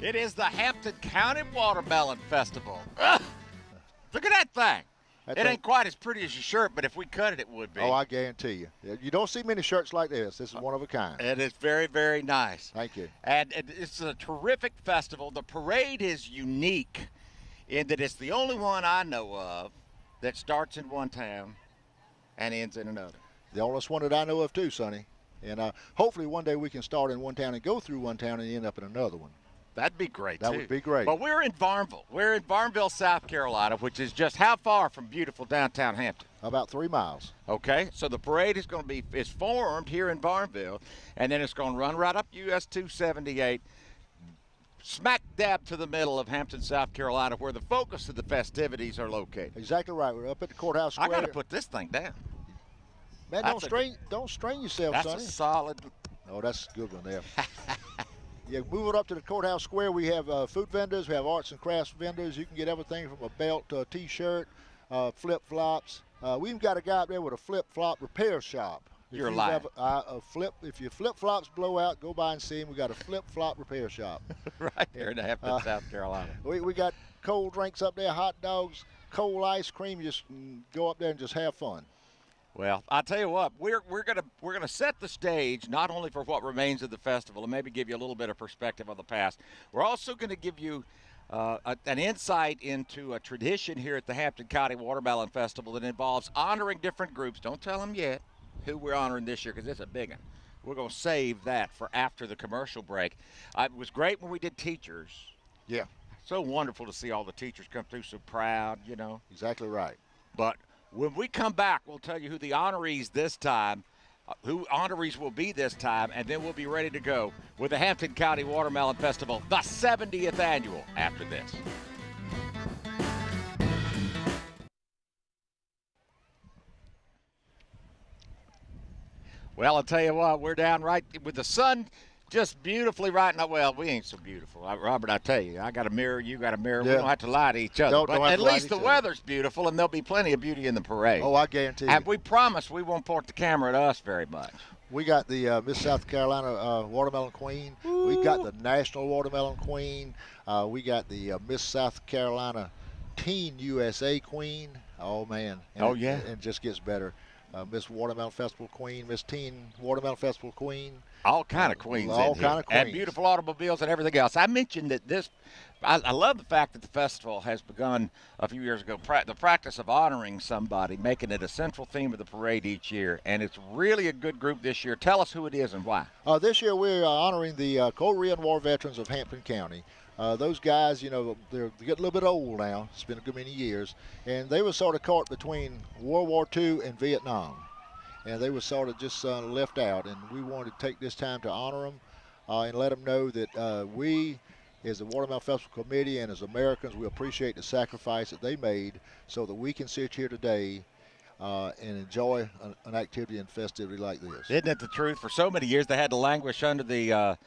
It is the Hampton County Watermelon Festival. Ugh, look at that thing. It ain't quite as pretty as your shirt, but if we cut it, it would be. Oh, I guarantee you. You don't see many shirts like this. This is one of a kind. It is very, very nice. Thank you. And it's a terrific festival. The parade is unique in that it's the only one I know of that starts in one town and ends in another. The only one that I know of, too, Sonny. And hopefully one day we can start in one town and go through one town and end up in another one. That'd be great, That too. would be great. But we're in Varnville. We're in Varnville, South Carolina, which is just how far from beautiful downtown Hampton? About 3 miles. Okay, so the parade is going to be formed here in Varnville, and then it's going to run right up US 278, smack dab to the middle of Hampton, South Carolina, where the focus of the festivities are located. Exactly right. We're up at the courthouse square. I got to put this thing down. Man, don't strain yourself, that's Sonny. That's a solid. Oh, that's a good one there. Yeah, moving up to the courthouse square, we have food vendors, we have arts and crafts vendors. You can get everything from a belt to a T-shirt, flip-flops. We even got a guy up there with a flip-flop repair shop. You're lying. If your flip-flops blow out, go by and see him. We got a flip-flop repair shop. Right there in Hampton, South Carolina. We got cold drinks up there, hot dogs, cold ice cream. You just go up there and just have fun. Well, I'll tell you what, we're gonna set the stage not only for what remains of the festival and maybe give you a little bit of perspective of the past. We're also going to give you an insight into a tradition here at the Hampton County Watermelon Festival that involves honoring different groups. Don't tell them yet who we're honoring this year because it's a big one. We're going to save that for after the commercial break. It was great when we did teachers. Yeah. So wonderful to see all the teachers come through so proud, you know. Exactly right. But when we come back, we'll tell you who the honorees this time, who honorees will be this time, and then we'll be ready to go with the Hampton County Watermelon Festival, the 70th annual, after this. Well, I'll tell you what, we're down right with the sun just beautifully right now. Well, we ain't so beautiful. Robert, I tell you, I got a mirror, you got a mirror. Yeah. We don't have to lie to each other. Don't but at least the weather's beautiful, and there'll be plenty of beauty in the parade. Oh, I guarantee you. And we promise we won't point the camera at us very much. We got the Miss South Carolina Watermelon Queen. Ooh. We got the National Watermelon Queen. We got the Miss South Carolina Teen USA Queen. Oh, man. And it just gets better. Miss Watermelon Festival Queen, Miss Teen Watermelon Festival Queen. All kind of queens in here. All kind of queens. And beautiful automobiles and everything else. I mentioned that I love the fact that the festival has begun a few years ago, the practice of honoring somebody, making it a central theme of the parade each year. And it's really a good group this year. Tell us who it is and why. This year we're honoring the Korean War veterans of Hampton County. Those guys, you know, they're getting a little bit old now. It's been a good many years. And they were sort of caught between World War II and Vietnam. And they were sort of just left out. And we wanted to take this time to honor them and let them know that we, as the Watermelon Festival Committee and as Americans, we appreciate the sacrifice that they made so that we can sit here today and enjoy an activity and festivity like this. Isn't it the truth? For so many years, they had to languish under the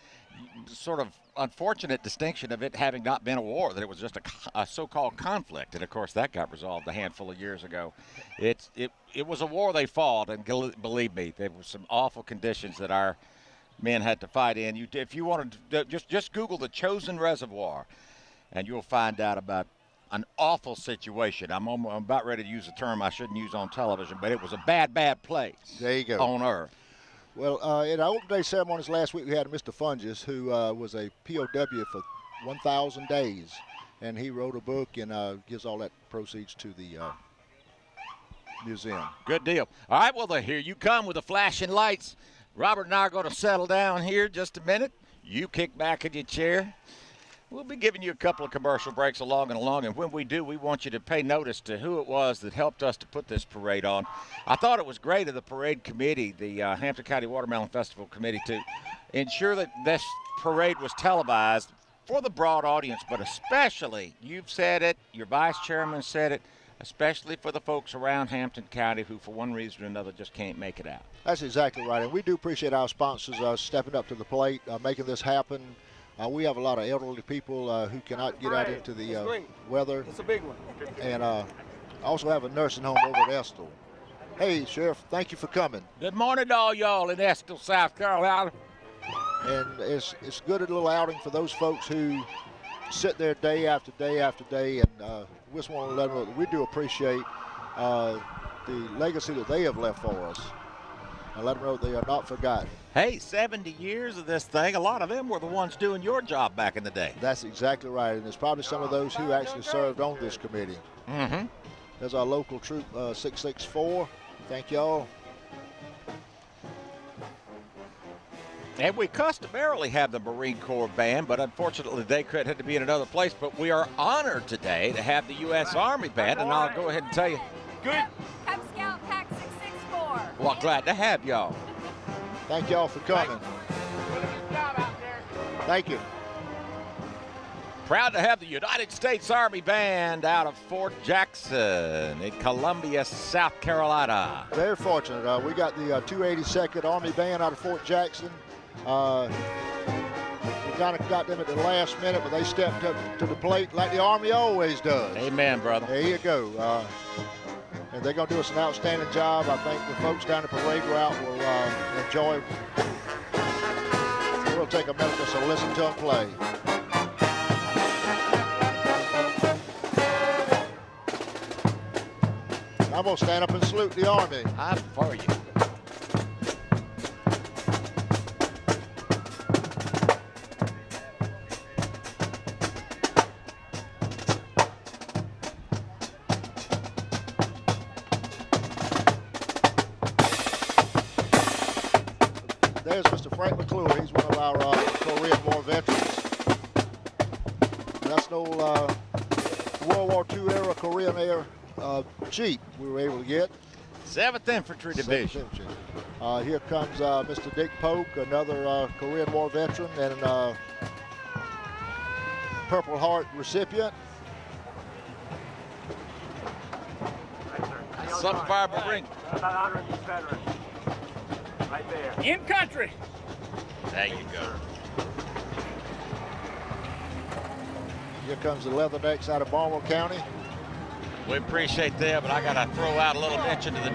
sort of unfortunate distinction of it having not been a war, that it was just a so-called conflict. And, of course, that got resolved a handful of years ago. It was a war they fought, and believe me, there were some awful conditions that our men had to fight in. If you wanted to, just Google the Chosin Reservoir, and you'll find out about an awful situation. I'm about ready to use a term I shouldn't use on television, but it was a bad, bad place. There you go. On Earth. Well, at our open day ceremonies last week, we had Mr. Fungus, who was a POW for 1,000 days, and he wrote a book and gives all that proceeds to the museum. Good deal. All right, well, here you come with the flashing lights. Robert and I are going to settle down here just a minute. You kick back in your chair. We'll be giving you a couple of commercial breaks along, and when we do, we want you to pay notice to who it was that helped us to put this parade on. I thought it was great of the parade committee, the Hampton County Watermelon Festival Committee, to ensure that this parade was televised for the broad audience, but especially, you've said it, your vice chairman said it, especially for the folks around Hampton County who, for one reason or another, just can't make it out. That's exactly right, and we do appreciate our sponsors stepping up to the plate, making this happen. We have a lot of elderly people who cannot get out into the weather. It's a big one. And also have a nursing home over at Estill. Hey, Sheriff, thank you for coming. Good morning to all y'all in Estill, South Carolina. And it's good a little outing for those folks who sit there day after day after day, and we just want to let them know that we do appreciate the legacy that they have left for us, and let them know that they are not forgotten. Hey, 70 years of this thing, a lot of them were the ones doing your job back in the day. That's exactly right, and there's probably some of those who actually served on this committee. Mm-hmm. There's our local troop 664. Thank y'all. And we customarily have the Marine Corps band, but unfortunately they had to be in another place. But we are honored today to have the U.S. Army band, and I'll go ahead and tell you. Good. Cub Scout Pack 664. Well, glad to have y'all. Thank y'all for coming. Thank you. Proud to have the United States Army Band out of Fort Jackson in Columbia, South Carolina. Very fortunate. We got the 282nd Army Band out of Fort Jackson. We kind of got them at the last minute, but they stepped up to the plate like the Army always does. Amen, brother. There you go. And they're going to do us an outstanding job. I think the folks down at the parade route will enjoy. We'll take a minute just to listen to them play. I'm going to stand up and salute the Army. I'm for you. There's Mr. Frank McClure. He's one of our Korean War veterans. That's no World War II era Korean era Jeep we were able to get. 7th Infantry Division. Here comes Mr. Dick Polk, another Korean War veteran and Purple Heart recipient. Something for our Marine. About honoring these veterans. Right there. In country. There you go. Here comes the Leathernecks out of Barnwell County. We appreciate them, but I got to throw out a little mention to the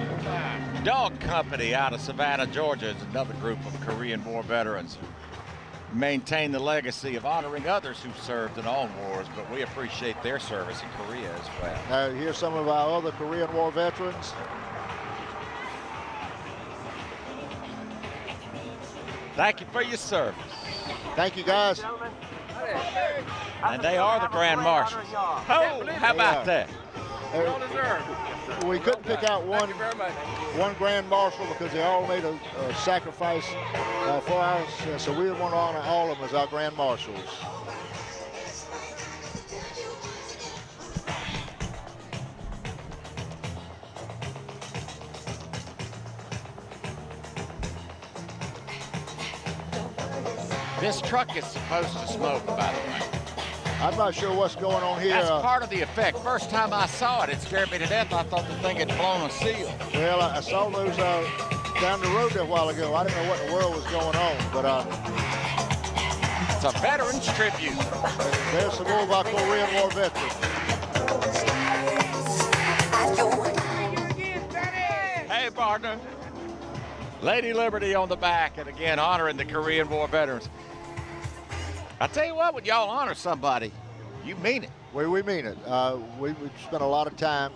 Dog Company out of Savannah, Georgia. It's another group of Korean War veterans who maintain the legacy of honoring others who served in all wars, but we appreciate their service in Korea as well. Here's some of our other Korean War veterans. Thank you for your service. Thank you, guys. And they are the Grand Marshals. Oh, how about that? We couldn't pick out one Grand Marshal because they all made a sacrifice for us, so we want to honor all of them as our Grand Marshals. This truck is supposed to smoke, by the way. I'm not sure what's going on here. That's part of the effect. First time I saw it, it scared me to death. I thought the thing had blown a seal. Well, I saw those down the road there a while ago. I didn't know what in the world was going on, but it's a veterans tribute. There's some more of our Korean War veterans. Hey, partner. Lady Liberty on the back, and again, honoring the Korean War veterans. I tell you what, when y'all honor somebody, you mean it. We mean it. We spent a lot of time.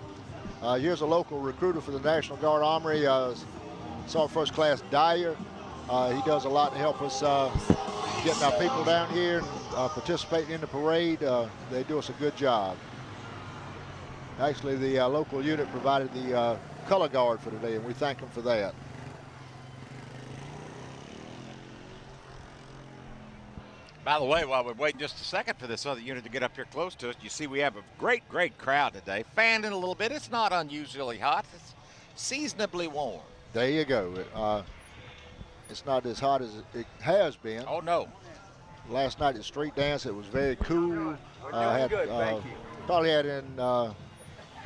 Here's a local recruiter for the National Guard Armory, Sergeant First Class Dyer. He does a lot to help us getting our people down here, participating in the parade. They do us a good job. Actually, the local unit provided the color guard for today, and we thank them for that. By the way, while we're waiting just a second for this other unit to get up here close to us, you see we have a great crowd today. Fanned in a little bit. It's not unusually hot. It's seasonably warm. There you go. It's not as hot as it has been. Oh, no. Last night at Street Dance, it was very cool. Good, thank you. Probably had in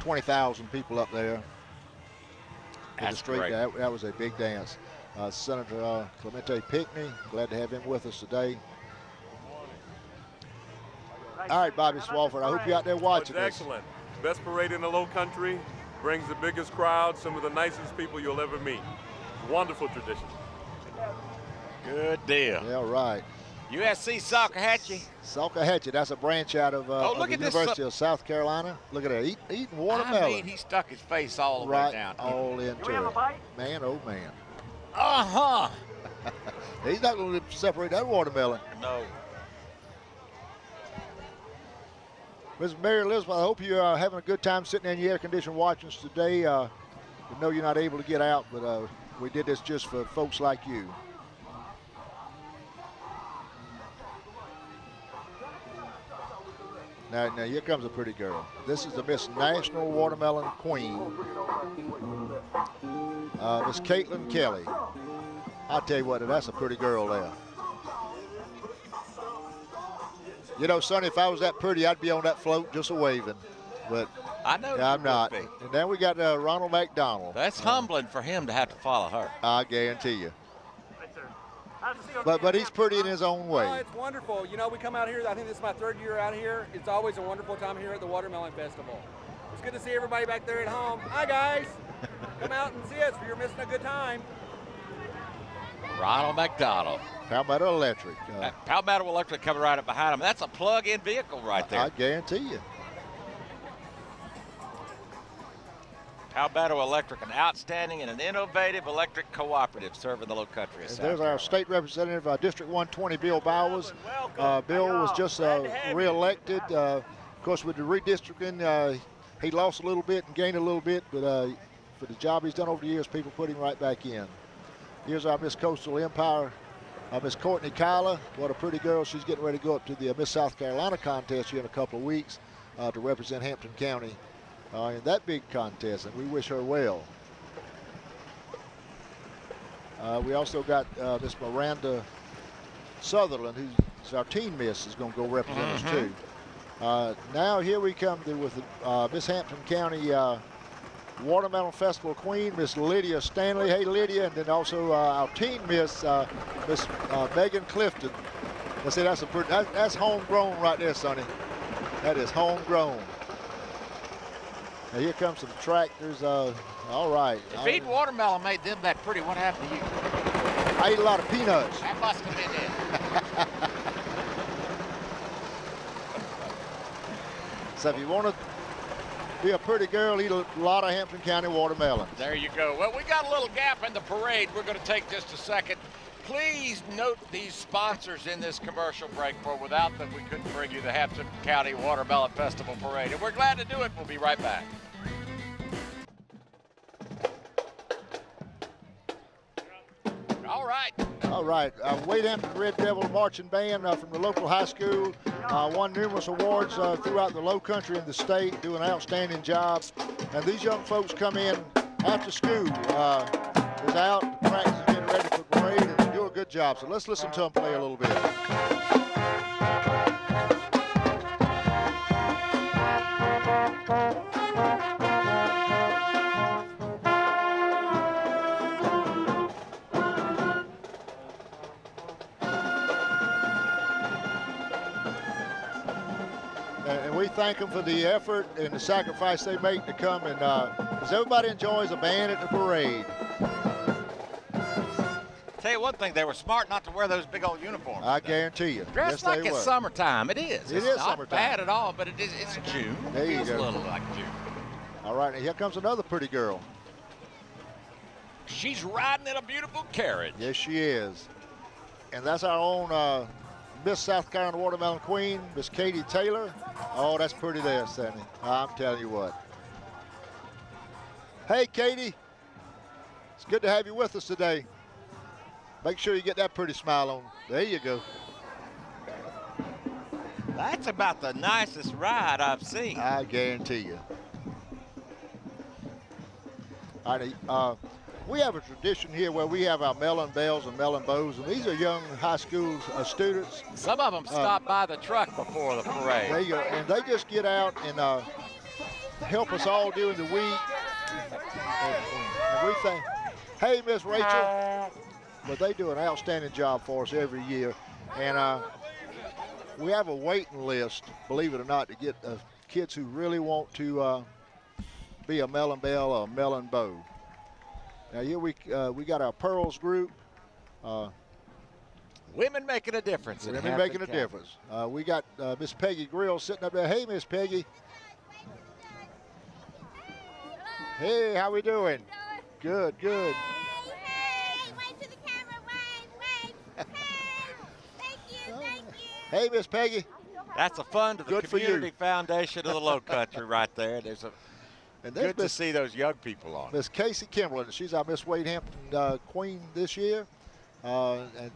20,000 people up there. That's the street. great. That was a big dance. Senator Clemente Pinckney, glad to have him with us today. All right, Bobby Swafford, I hope you're out there watching this. Excellent. Best parade in the Low Country, brings the biggest crowd, some of the nicest people you'll ever meet. Wonderful tradition. Good deal. Yeah, right. USC Salkehatchie. Salkehatchie, that's a branch out of, Oh, of look the at this University of South Carolina. Look at that, eating watermelon. I mean, he stuck his face all the way Right, down. all into we have a it. bite? Man, oh man. Uh-huh. He's not going to separate that watermelon. No. Ms. Mary Elizabeth, I hope you're having a good time sitting in your air conditioned watching us today. We know you're not able to get out, but we did this just for folks like you. Now here comes a pretty girl. This is the Miss National Watermelon Queen, Miss Caitlin Kelly. I'll tell you what, that's a pretty girl there. You know, Sonny, if I was that pretty, I'd be on that float just a-waving. But I know I'm not. Be. And then we got Ronald McDonald. That's humbling for him to have to follow her. I guarantee you. Right, sir. How's the seal But game? he's pretty in his own Oh, way. it's wonderful. You know, we come out here, I think this is my 3rd year out here. It's always a wonderful time here at the Watermelon Festival. It's good to see everybody back there at home. Hi, guys. Come out and see us. You're missing a good time. Ronald McDonald. Palmetto Electric. Palmetto Electric coming right up behind him. That's a plug-in vehicle right there. I guarantee you. Palmetto Electric, an outstanding and an innovative electric cooperative serving the low country of And South there's our state representative, District 120, Bill Bowers. Bill was just re-elected. Of course, with the redistricting, he lost a little bit and gained a little bit, but for the job he's done over the years, people put him right back in. Here's our Miss Coastal Empire, Miss Courtney Kyler. What a pretty girl. She's getting ready to go up to the Miss South Carolina contest here in a couple of weeks to represent Hampton County in that big contest, and we wish her well. We also got Miss Miranda Sutherland, who's our teen miss, is going to go represent us too. Now here we come with Miss Hampton County Watermelon Festival Queen, Miss Lydia Stanley. Hey, Lydia. And then also our teen miss, Miss Megan Clifton. Let's say that's homegrown right there, Sonny. That is homegrown. Now here comes some tractors. All right. If eating watermelon made them that pretty, what happened to you? I ate a lot of peanuts. That must have been it. So if you want to be a pretty girl, eat a lot of Hampton County watermelon. There you go. Well, we got a little gap in the parade. We're going to take just a second. Please note these sponsors in this commercial break, for without them, we couldn't bring you the Hampton County Watermelon Festival Parade. And we're glad to do it. We'll be right back. All right. All right. Wade Hampton Red Devil Marching Band from the local high school won numerous awards throughout the low country and the state, doing an outstanding job. And these young folks come in after school, is out practicing, getting ready for parade, and they do a good job. So let's listen to them play a little bit. And we thank them for the effort and the sacrifice they make to come, and because everybody enjoys a band at the parade. Tell you one thing, they were smart not to wear those big old uniforms. I guarantee you. Dressed Yes, like they it's were. summertime. It is. It It's is not summertime. bad at all, but it's June. There you Feels go. a little like June. All right, and here comes another pretty girl. She's riding in a beautiful carriage. Yes, she is. And that's our own Miss South Carolina Watermelon Queen, Miss Katie Taylor. Oh, that's pretty there, Sandy. I'm telling you what. Hey, Katie. It's good to have you with us today. Make sure you get that pretty smile on. There you go. That's about the nicest ride I've seen. I guarantee you. All right, we have a tradition here where we have our melon bells and melon bows, and these are young high school students. Some of them stop by the truck before the parade. There you go, and they just get out and help us all during the week. And we think, hey, Miss Rachel, but they do an outstanding job for us every year, and we have a waiting list, believe it or not, to get kids who really want to be a melon bell or a melon bow. Now here we got our Pearls group. Women making a difference. in Women Hampton making a County. difference. We got Miss Peggy Grill sitting up there. Hey, Miss Peggy. Hey, how we doing? Good, good. Hey, wave to the camera, wave. Hey, thank you. Hey, Miss Peggy. That's a fund to the Good for you. Community Foundation of the Low Country right there. There's a And there's good to see those young people on. Miss Casey Kimberlin. She's our Miss Wade Hampton Queen this year. And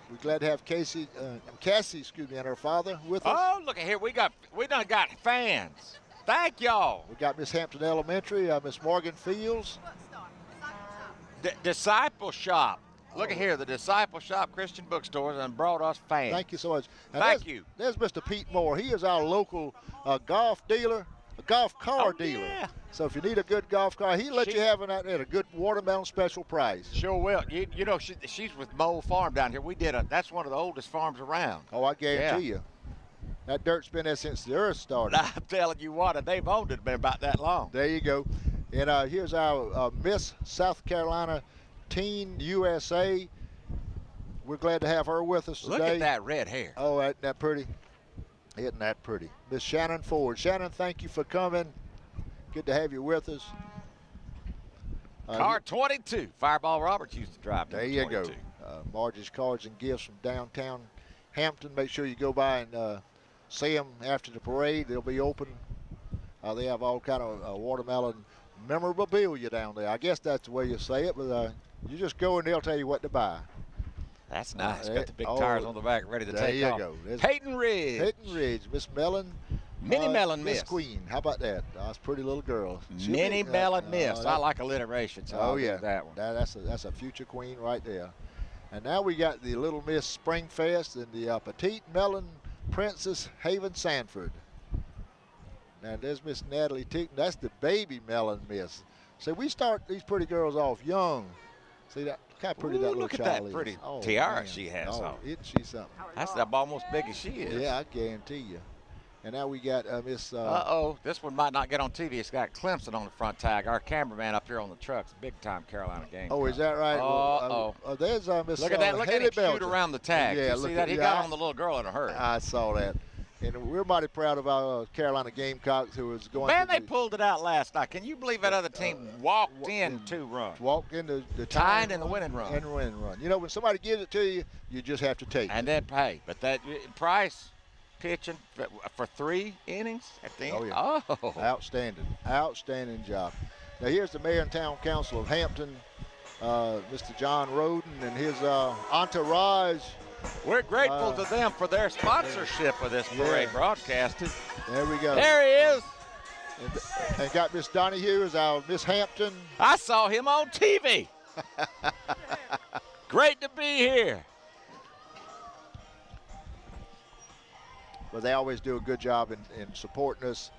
we're glad to have Cassie, and her father with us. Oh, look at here. We done got fans. Thank y'all. We got Miss Hampton Elementary, Miss Morgan Fields. Disciple Shop. Look at here. The Disciple Shop Christian Bookstores and brought us fans. Thank you so much. And Thank you. There's Mr. Pete Moore. He is our local golf dealer, a golf car dealer. Yeah. So if you need a good golf car, he'll let you have it at a good watermelon special price. Sure will. You know, she's with Mole Farm down here. That's one of the oldest farms around. Oh, I guarantee you. That dirt's been there since the earth started. I'm telling you what, and they've owned it been about that long. There you go. And here's our Miss South Carolina Teen USA. We're glad to have her with us today. Look at that red hair. Oh, isn't that pretty? Isn't that pretty? Miss Shannon Ford. Shannon, thank you for coming. Good to have you with us. Car 22. Fireball Roberts used to drive. There you 22. go. Margie's Cards and Gifts from downtown Hampton. Make sure you go by and see them after the parade. They'll be open. They have all kind of watermelon memorabilia down there. I guess that's the way you say it, but you just go and they'll tell you what to buy. That's nice. Got the big tires on the back ready to there take you off. go. There's Hayden Ridge. Hayden Ridge. Miss Mellon. Minnie Mellon Miss Miss. Queen. How about that? That's a pretty little girl. Minnie Mellon Miss. I like alliteration, so I'll do that one. That's a future queen right there. And now we got the Little Miss Springfest and the Petite Mellon Princess Haven Sanford. Now there's Miss Natalie Teaton. That's the baby Mellon Miss. So we start these pretty girls off young. See that? Look how pretty that little look at child that is. pretty Oh, tiara man. she has Oh, on. isn't she something? That's almost big as she is. Yeah, I guarantee you. And now we got Miss. Uh-oh, this one might not get on TV. It's got Clemson on the front tag. Our cameraman up here on the truck's big-time Carolina game. Oh, is that right? There's Miss. Look at that. Look at Haley him shoot Belcher. around the tag. Yeah, You look see that? at- He yeah, got on the little girl in a hurry. I saw that. And we're mighty proud of our Carolina Gamecocks who is going Man, to they pulled it out last night. Can you believe that other team walked in 2 runs? walk into the Tying in the winning run. And winning run. You know, when somebody gives it to you, you just have to take it. And then pay. But that Price pitching for 3 innings at the end. Oh. Outstanding job. Now here's the mayor and town council of Hampton, Mr. John Roden, and his entourage. We're grateful to them for their sponsorship of this parade broadcasting. There we go. There he is. And got Miss Donahue as our Miss Hampton. I saw him on TV. Great to be here. But they always do a good job in supporting us,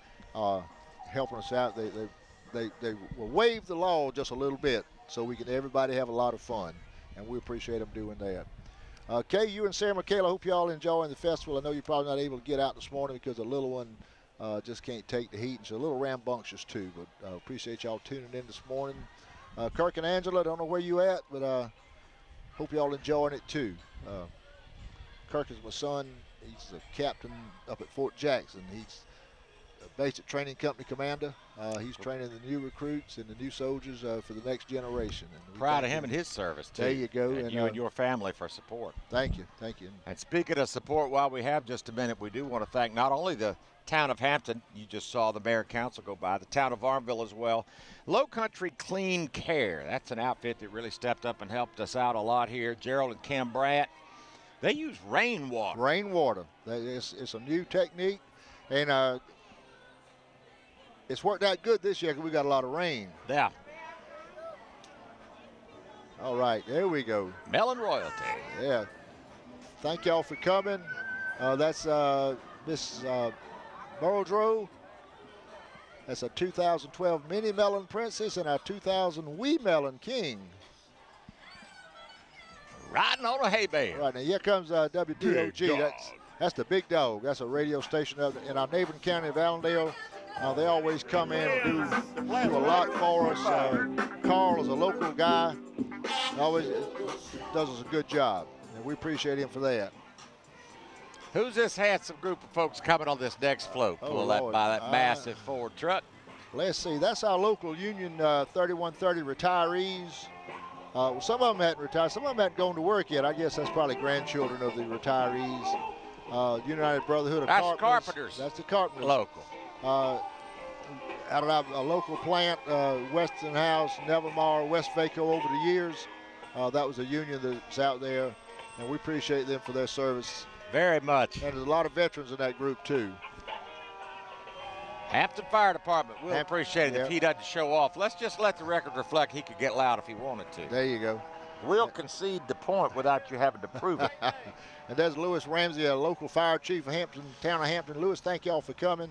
helping us out. They will waive the law just a little bit so we can everybody have a lot of fun, and we appreciate them doing that. Kay, you and Sarah Michaela, I hope you all enjoying the festival. I know you're probably not able to get out this morning because the little one just can't take the heat, and she's a little rambunctious too. But appreciate y'all tuning in this morning. Kirk and Angela, don't know where you at, but hope y'all enjoying it too. Kirk is my son. He's the captain up at Fort Jackson. He's a basic training company commander. He's training the new recruits and the new soldiers for the next generation. And Proud of him and his service, too. There you go. And you and your family for support. Thank you. And speaking of support, while we have just a minute, we do want to thank not only the town of Hampton, you just saw the mayor and council go by, the town of Farmville as well. Low Country Clean Care, that's an outfit that really stepped up and helped us out a lot here. Gerald and Kim Bratt, they use rainwater. Rainwater. It's a new technique, and it's worked out good this year because we got a lot of rain. Yeah. All right, there we go. Mellon Royalty. Yeah. Thank y'all for coming. That's Miss Burldrow. That's a 2012 Mini Mellon Princess and a 2000 Wee Mellon King. Riding on a hay bale. Right, now here comes WDOG. That's the big dog. That's a radio station in our neighboring county of Allendale. They always come in and do a lot for us. Carl is a local guy. Always does us a good job. and we appreciate him for that. Who's this handsome group of folks coming on this next float? Oh, Pull that Lord. by that massive Ford truck. Let's see. That's our local Union 3130 retirees. Some of them hadn't retired. Some of them hadn't gone to work yet. I guess that's probably grandchildren of the retirees. United Brotherhood of That's Carpenters. That's the Carpenters. Local. Out of our local plant, Westinghouse, Nevermore, West Vaco over the years. That was a union that's out there, and we appreciate them for their service. Very much. And there's a lot of veterans in that group, too. Hampton Fire Department will appreciate it yep. if he doesn't show off. Let's just let the record reflect he could get loud if he wanted to. There you go. We'll concede the point without you having to prove it. And there's Lewis Ramsey, a local fire chief of Hampton, town of Hampton. Lewis, thank y'all for coming.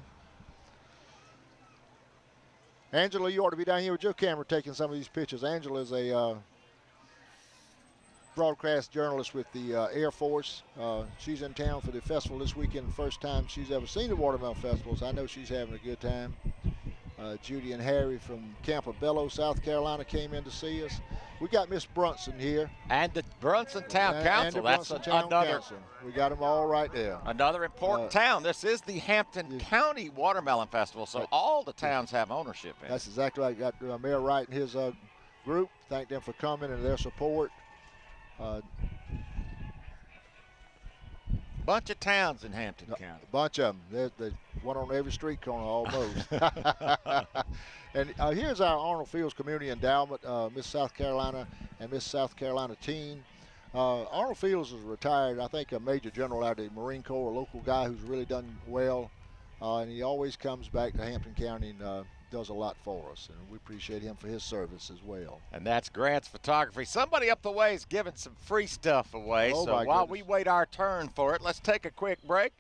Angela, you ought to be down here with your camera taking some of these pictures. Angela is a broadcast journalist with the Air Force. She's in town for the festival this weekend, the first time she's ever seen the Watermelon Festival, so I know she's having a good time. Judy and Harry from Campobello, South Carolina came in to see us. We got Miss Brunson here. And the Brunson Town Council. That's another. We got them all right there. Another important town. This is the Hampton County Watermelon Festival, so all the towns have ownership in it. That's exactly right. Got Mayor Wright and his group. Thank them for coming and their support. Bunch of towns in Hampton County. A bunch of them. There's one on every street corner almost. And here's our Arnold Fields Community Endowment, Miss South Carolina and Miss South Carolina Teen. Arnold Fields is retired, I think, a Major General out of the Marine Corps, a local guy who's really done well. And he always comes back to Hampton County and does a lot for us, and we appreciate him for his service as well. And that's Grant's Photography. Somebody up the way is giving some free stuff away, so while we wait our turn for it, let's take a quick break,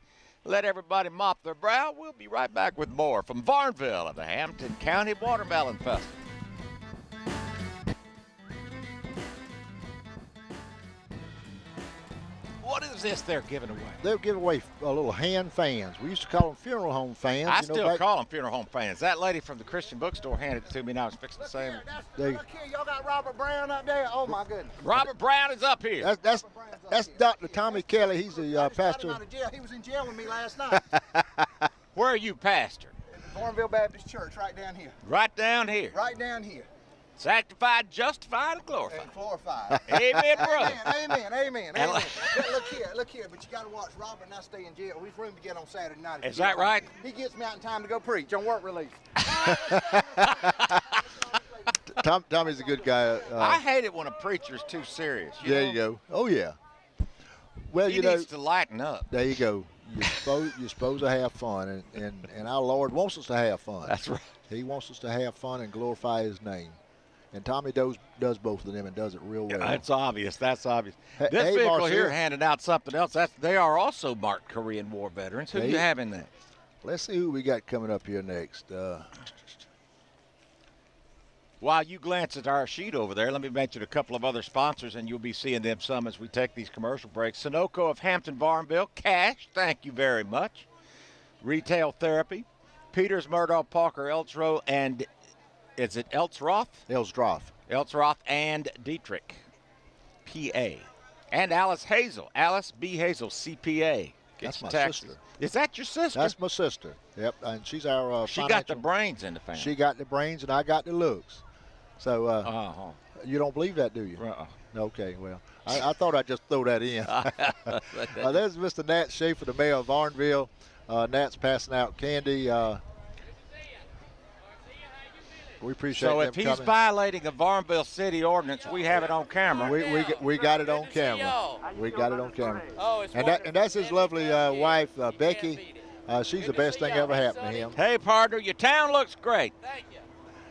let everybody mop their brow. We'll be right back with more from Varnville at the Hampton County Watermelon Festival. What is this they're giving away? They'll give away a little hand fans. We used to call them funeral home fans. I still call them funeral home fans. That lady from the Christian bookstore handed it to me, and I was fixing to say. Look here, y'all got Robert Brown up there. Oh my goodness. Robert Brown is up here. That's Dr. Tommy Kelly. He's the pastor. Out of jail. He was in jail with me last night. Where are you, pastor? Thornville Baptist Church, right down here. Right down here. Right down here. Sanctified, justified, and glorified. And glorified. Amen, brother. Amen. Look here, but you got to watch Robert and I stay in jail. We've room to get on Saturday night. Is that right? He gets me out in time to go preach on work release. Tommy's a good guy. I hate it when a preacher's too serious. There you go. Oh, yeah. Well, he needs to lighten up. There you go. You're supposed to have fun, and our Lord wants us to have fun. That's right. He wants us to have fun and glorify His name. And Tommy does both of them and does it real well. That's obvious. That's obvious. Hey, this vehicle Marcel, here handing out something else. They are also marked Korean War veterans. Who do you have in that? Let's see who we got coming up here next. While you glance at our sheet over there, let me mention a couple of other sponsors, and you'll be seeing them some as we take these commercial breaks. Sunoco of Hampton Varnville, Cash, thank you very much. Retail Therapy, Peters, Murdoch, Parker, Eltsroth, and is it Eltsroth? Eltsroth and Dietrich, PA. And Alice Hazel, Alice B. Hazel, CPA. That's my sister. Is that your sister? That's my sister. Yep, and she's our She got the brains in the family. She got the brains, and I got the looks. So you don't believe that, do you? Okay, well, I thought I'd just throw that in. There's Mr. Nat Schaefer, the mayor of Varnville. Nat's passing out candy. We appreciate So them if he's coming. violating a Varnville city ordinance, we have it on camera. We got it on camera. We got it on camera. And that's his lovely wife, Becky. She's the best thing ever happened to him. Hey, partner, your town looks great. Thank you.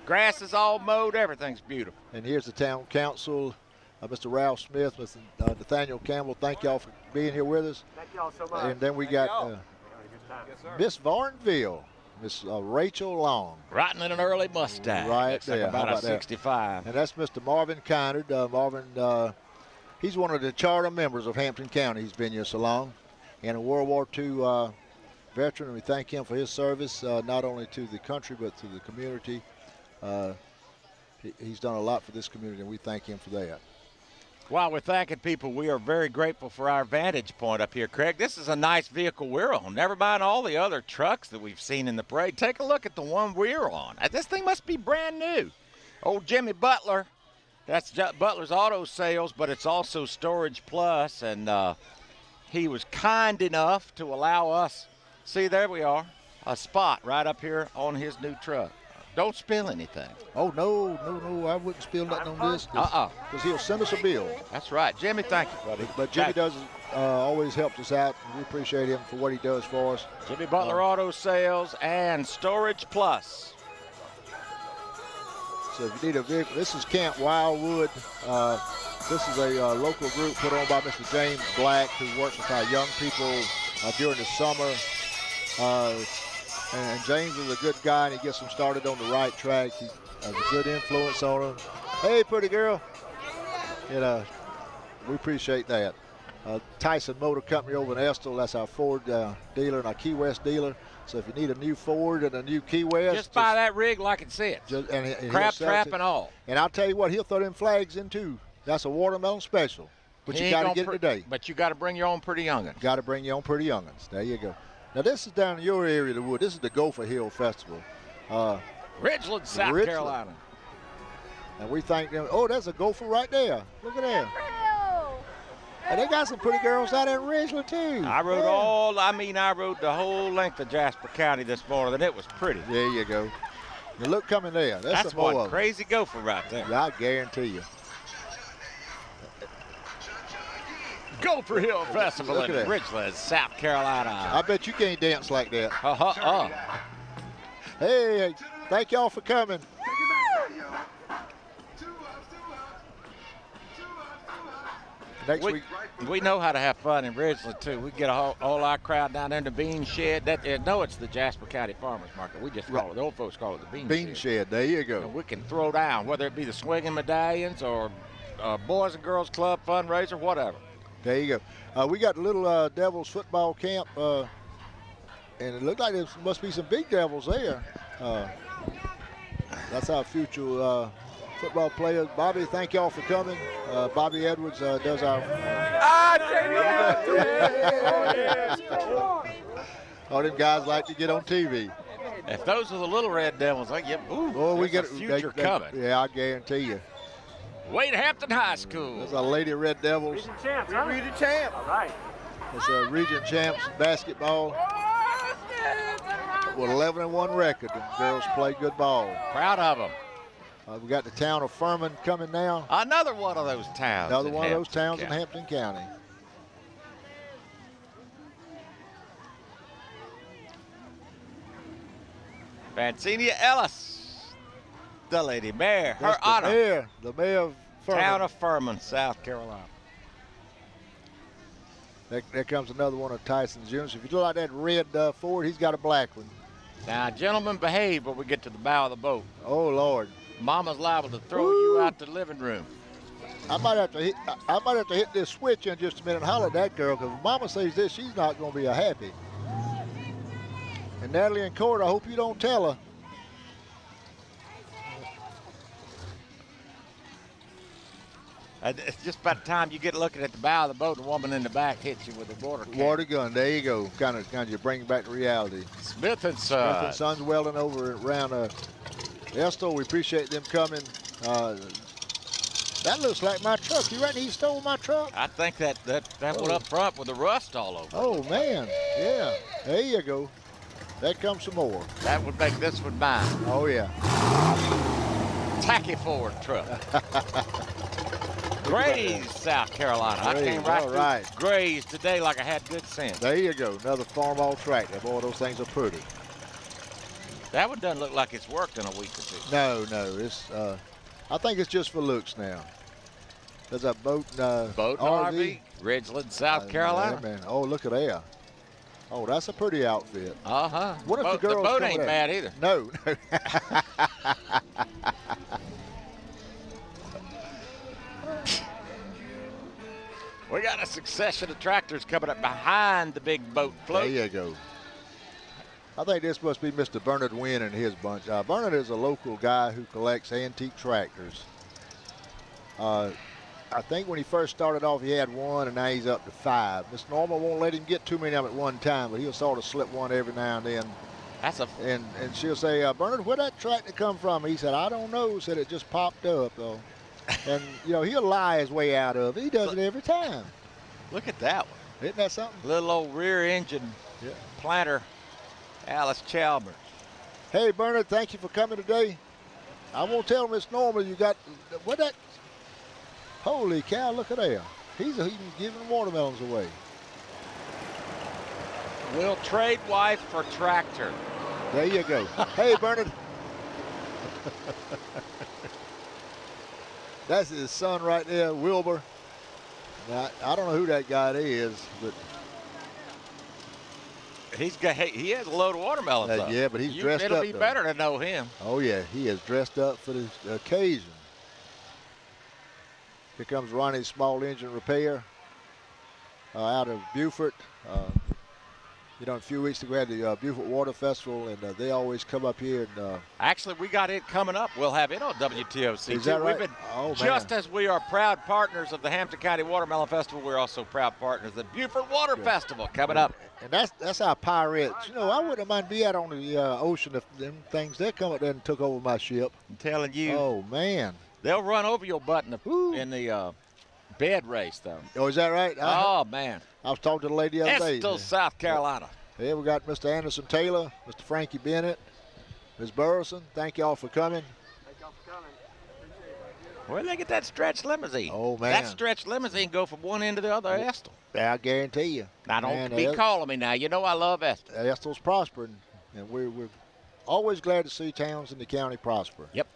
Grass is all mowed. Everything's beautiful. And here's the town council, Mr. Ralph Smith, Mr. Nathaniel Campbell. Thank y'all for being here with us. Thank y'all so much. And then we got Miss Varnville, Miss Rachel Long. Riding in an early Mustang. Right Looks there. like about How a about that? 65. And that's Mr. Marvin Kynard. Marvin, he's one of the charter members of Hampton County. He's been here so long. And a World War II veteran, and we thank him for his service, not only to the country but to the community. He's done a lot for this community, and we thank him for that. While we're thanking people, we are very grateful for our vantage point up here, Craig. This is a nice vehicle we're on. Never mind all the other trucks that we've seen in the parade. Take a look at the one we're on. This thing must be brand new. Old Jimmy Butler. That's Butler's Auto Sales, but it's also Storage Plus, and he was kind enough to allow us, see, there we are, a spot right up here on his new truck. Don't spill anything. Oh, no, I wouldn't spill nothing on this. Because he'll send us a bill. That's right. Jimmy, thank you, buddy. But Jimmy does always helps us out, and we appreciate him for what he does for us. Jimmy Butler Auto Sales and Storage Plus. So if you need a vehicle, this is Camp Wildwood. This is a local group put on by Mr. James Black, who works with our young people during the summer. And James is a good guy, and he gets them started on the right track. He has a good influence on them. Hey, pretty girl. And we appreciate that. Tyson Motor Company over in Estill, that's our Ford dealer and our Key West dealer. So if you need a new Ford and a new Key West, just buy that rig like it sits. And crab trap and all. And I'll tell you what, he'll throw them flags in too. That's a watermelon special. But you got to get it today. But you got to bring your own pretty young'uns. Got to bring your own pretty young'uns. There you go. Now, this is down in your area of the wood. This is the Gopher Hill Festival. Ridgeland, South Carolina. And we thank them. Oh, there's a gopher right there. Look at that. And they got some pretty girls out there in Ridgeland, too. I rode the whole length of Jasper County this morning, and it was pretty. There you go. Now, look coming there. That's one crazy gopher right there. Yeah, I guarantee you. Gopher Hill Festival in Ridgeland, South Carolina. I bet you can't dance like that. Hey, thank y'all for coming. Next week. We know how to have fun in Ridgeland, too. We get all our crowd down there in the bean shed. It's the Jasper County Farmers Market. We just call it, the old folks call it the bean shed. There you go. And we can throw down, whether it be the swinging medallions or Boys and Girls Club fundraiser, whatever. There you go. We got the Little Devils football camp, and it looked like there must be some big Devils there. That's our future football players. Bobby, thank y'all for coming. Bobby Edwards does our. All them guys like to get on TV. If those are the Little Red Devils, we get a future coming. Yeah, I guarantee you. Wade Hampton High School. There's our Lady Red Devils. Region champs, huh? Region champ. All right. It's region champs in basketball with 11-1 record. The girls play good ball. Proud of them. We got the town of Furman coming now. Another one of those towns. Another one of those towns in Hampton County. Vancinia Ellis, the Lady Mayor, her honor. The mayor of Furman. Town of Furman, South Carolina. There comes another one of Tyson's units. If you look like that red Ford, he's got a black one. Now, gentlemen, behave when we get to the bow of the boat. Oh, Lord. Mama's liable to throw you out the living room. I might have to hit this switch in just a minute and holler at that girl, because if Mama says this, she's not going to be happy. And Natalie and Court, I hope you don't tell her. It's just by the time you get looking at the bow of the boat, the woman in the back hits you with a water gun. Water gun, there you go. Kind of you bring it back to reality. Smith and Sons. Smith and Sons welding over around Estill. We appreciate them coming. That looks like my truck. You reckon he stole my truck? I think that one up front with the rust all over. Oh, man. Yeah. There you go. There comes some more. That would make this one mine. Oh, yeah. Tacky Ford truck. Grays, South Carolina. I came right through Grays today like I had good sense. There you go. Another farm-all tractor. Boy, those things are pretty. That one doesn't look like it's worked in a week or two. No. It's I think it's just for looks now. There's a boat and RV. Ridgeland, South Carolina. Man. Oh, look at that. Oh, that's a pretty outfit. Uh-huh. What if the girls boat ain't bad either. No. We got a succession of tractors coming up behind the big boat float. There you go. I think this must be Mr. Bernard Wynn and his bunch. Bernard is a local guy who collects antique tractors. I think when he first started off, he had 1, and now he's up to 5. Miss Norma won't let him get too many of them at one time, but he'll sort of slip one every now and then. And she'll say, Bernard, where'd that tractor come from? He said, I don't know. Said it just popped up, though. And, you know, he'll lie his way out of it. He does it every time. Look at that one. Isn't that something? Little old rear engine planter, Alice Chalmers. Hey, Bernard, thank you for coming today. I won't tell Miss Norma you got, what that? Holy cow, look at there. He's even giving watermelons away. We'll trade wife for tractor. There you go. Hey, Bernard. That's his son right there, Wilbur. Now, I don't know who that guy is, but he has a load of watermelons up. Yeah, but he's dressed up. It'll be better to know him. Oh, yeah, he is dressed up for the occasion. Here comes Ronnie's Small Engine Repair out of Beaufort. You know, a few weeks ago we had the Beaufort Water Festival, and they always come up here. And actually, we got it coming up. We'll have it on WTOC. Is that right? We've been, oh, just as we are proud partners of the Hampton County Watermelon Festival, we're also proud partners of the Beaufort Water Festival coming up. And that's our pirates. You know, I wouldn't mind being out on the ocean if them things, they come up there and took over my ship. I'm telling you. Oh, man. They'll run over your butt in the bed race, though. Oh, is that right? Oh, man. I was talking to the lady the other day. Estill, South Carolina. Yeah, we got Mr. Anderson Taylor, Mr. Frankie Bennett, Ms. Burleson. Thank y'all for coming. Thank y'all for coming. Appreciate it. Where'd they get that stretch limousine? Oh, man. That stretch limousine go from one end to the other of Estill. I guarantee you. Now, don't be calling me now. You know I love Estill. Estill's prospering, and we're always glad to see towns in the county prosper. Yep.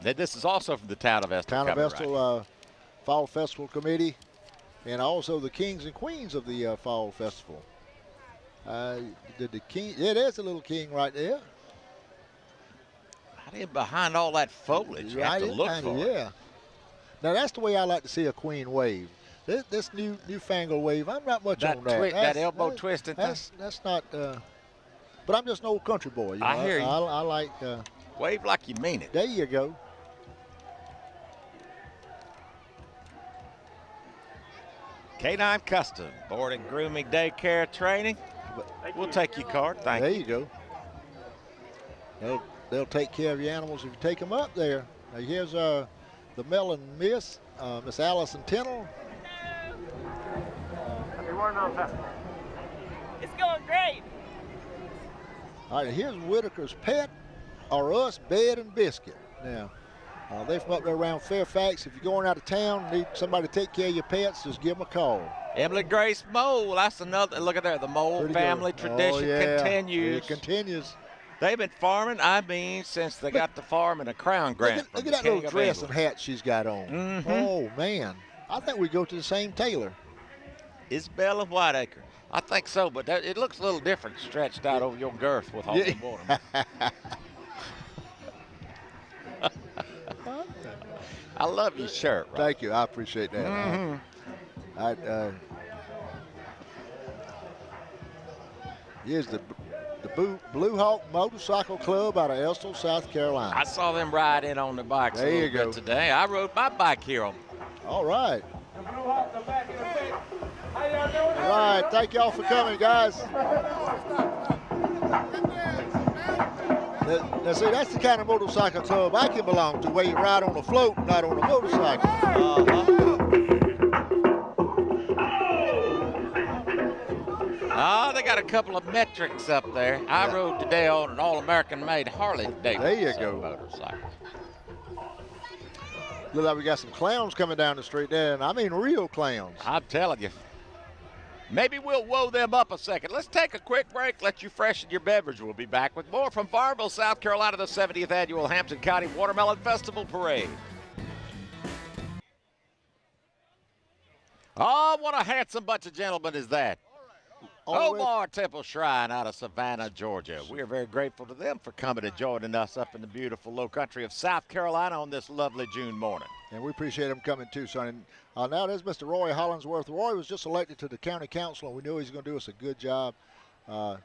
This is also from the town of Estill. Town of Estill Fall Festival Committee, and also the kings and queens of the Fall Festival. Did the king? Yeah, there's a little king right there. Right in behind all that foliage. You have to look for it. Yeah. Now that's the way I like to see a queen wave. This newfangled wave, I'm not much on that. That elbow twisting thing. That's not. But I'm just an old country boy. You know? I hear you. I like. Wave like you mean it. There you go. K9 Custom, board and grooming daycare training. We'll take your card. Thank you. There you go. They'll take care of your animals if you take them up there. Now here's the Melon Miss Allison Tennell. Happy Watermelon Festival. It's going great. All right, here's Whitaker's Pet or Us Bed and Biscuit. Now, they're from up there around Fairfax. If you're going out of town, need somebody to take care of your pets, just give them a call. Emily Grace Mole, that's another. Look at there, the Mole family tradition continues. It continues. They've been farming, since they got the farm and a crown grant. Look at that little dress and hat she's got on. Mm-hmm. Oh, man. I think we go to the same tailor. Isabella Whiteacre. I think so, but it looks a little different stretched out over your girth with all the water. I love your shirt, Rob. Thank you. I appreciate that. Mm-hmm. Here's the Blue Hawk Motorcycle Club out of Estill, South Carolina. I saw them ride in on the bikes a little bit today. I rode my bike here on. All right. All right. Thank y'all for coming, guys. Now, see, that's the kind of motorcycle club I can belong to, where you ride on a float, not on a motorcycle. They got a couple of metrics up there. I rode today on an all-American-made Harley Davidson There you go. motorcycle. Look like we got some clowns coming down the street there, and I mean real clowns. I'm telling you. Maybe we'll woe them up a second. Let's take a quick break, let you freshen your beverage. We'll be back with more from Farmville, South Carolina, the 70th Annual Hampton County Watermelon Festival Parade. Oh, what a handsome bunch of gentlemen is that. Omar Temple Shrine out of Savannah, Georgia. We are very grateful to them for coming and joining us up in the beautiful low country of South Carolina on this lovely June morning. And we appreciate them coming too, son. And now there's Mr. Roy Hollingsworth. Roy was just elected to the county council, and we knew he was going to do us a good job. He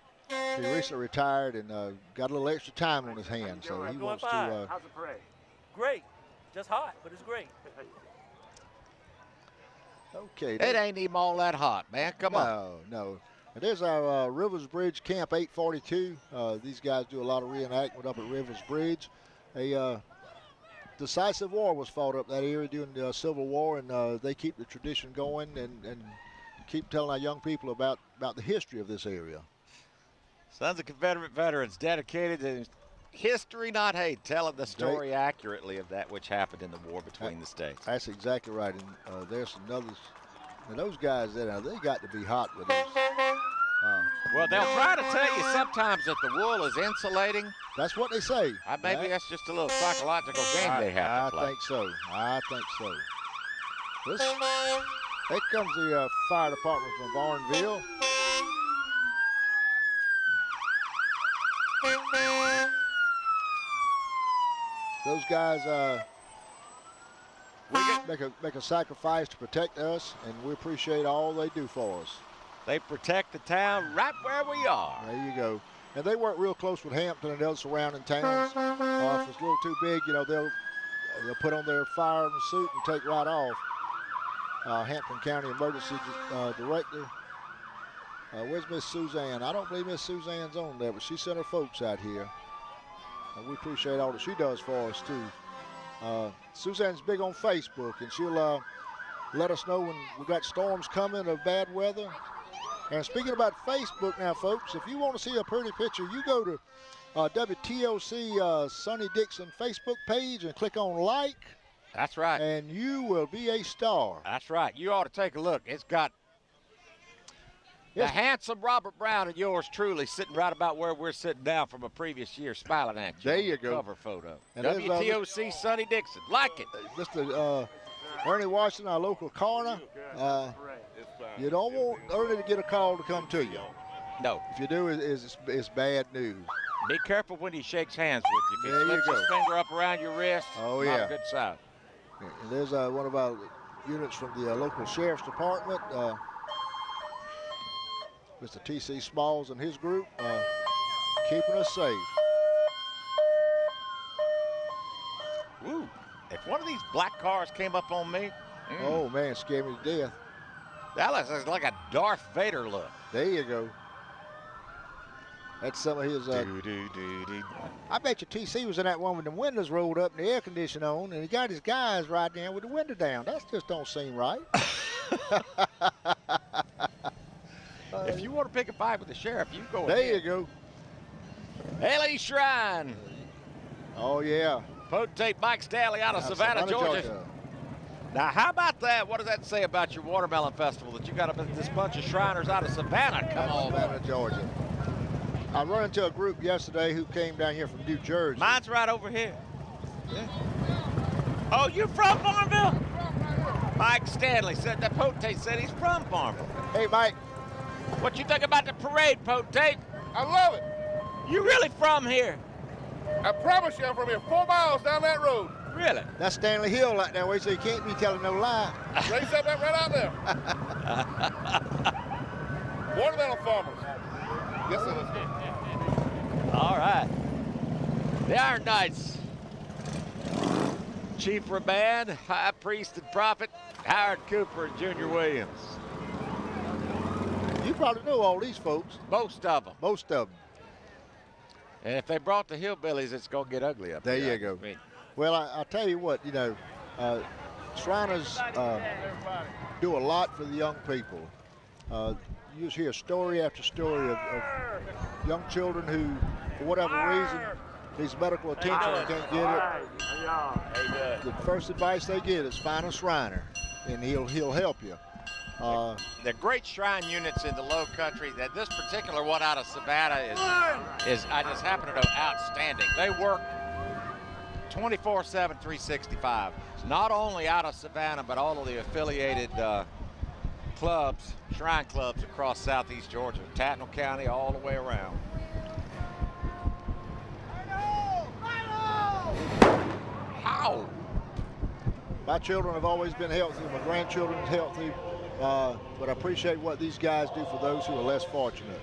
recently retired and got a little extra time on his hands, so he wants to. How's the parade? Great. Just hot, but it's great. Okay. It ain't even all that hot, man. Come on. No. And there's our Rivers Bridge Camp 842. These guys do a lot of reenactment up at Rivers Bridge. A decisive war was fought up that area during the Civil War, and they keep the tradition going and keep telling our young people about the history of this area. Sons of Confederate veterans dedicated to history, not hate, telling the story accurately of that which happened in the war between the states. That's exactly right. And there's some others. And those guys, they got to be hot with this. Well, they'll try to tell you sometimes that the wool is insulating. That's what they say. Maybe that's just a little psychological game they have to play. I think so. Here comes the fire department from Barnville. Those guys make a sacrifice to protect us, and we appreciate all they do for us. They protect the town right where we are. There you go. And they work real close with Hampton and other surrounding towns. If it's a little too big, they'll put on their fireman suit and take right off. Hampton County Emergency Director. Where's Miss Suzanne? I don't believe Miss Suzanne's on there, but she sent her folks out here. And we appreciate all that she does for us, too. Suzanne's big on Facebook, and she'll let us know when we got storms coming or bad weather. And speaking about Facebook now, folks, if you want to see a pretty picture, you go to WTOC Sonny Dixon Facebook page and click on like. That's right. And you will be a star. That's right. You ought to take a look. It's got the handsome Robert Brown and yours truly sitting right about where we're sitting now from a previous year, smiling at you. There you go. Cover photo. And WTOC Sonny Dixon. Like it. Mr. Ernie Washington, our local coroner. You don't want Ernie to get a call to come to you. No. If you do, it's bad news. Be careful when he shakes hands with you. If he slips his finger up around your wrist, not a good sign. And there's one of our units from the local sheriff's department. Mr. T.C. Smalls and his group keeping us safe. Woo. If one of these black cars came up on me. Oh, man, scared me to death. That looks like a Darth Vader look. There you go. That's some of his. I bet you TC was in that one with the windows rolled up and the air conditioning on, and he got his guys right there with the window down. That just don't seem right. If you want to pick a fight with the sheriff, you go there ahead. You go. Haley Shrine. Oh, yeah. Potentate Mike Stanley out of Savannah, Georgia. Now, how about that? What does that say about your watermelon festival that you got this bunch of Shriners out of Savannah? Come on. Savannah, Georgia. I run into a group yesterday who came down here from New Jersey. Mine's right over here. Yeah. Oh, you from Farmville? Mike Stanley said that Potentate said he's from Farmville. Hey, Mike. What you think about the parade, Potentate? I love it. You really from here? I promise you I'm from here, 4 miles down that road. Really? That's Stanley Hill right that way, so you can't be telling no lie. They said that right out there. Watermelon farmers. Yes, sir. All right. The Iron Knights. Chief Raban, High Priest and Prophet, Howard Cooper, and Junior Williams. You probably know all these folks. Most of them. Most of them. And if they brought the hillbillies, it's going to get ugly up there. There you go. Well, I tell you what, Shriners do a lot for the young people. You just hear story after story of young children who, for whatever reason, needs medical attention and can't get it. The first advice they get is find a Shriner, and he'll help you. The great shrine units in the Low Country. That this particular one out of Savannah is I just happen to know outstanding. They work 24/7, 365. Not only out of Savannah, but all of the affiliated clubs, shrine clubs across southeast Georgia, Tattnall County, all the way around. How? My children have always been healthy. My grandchildren's healthy. But I appreciate what these guys do for those who are less fortunate.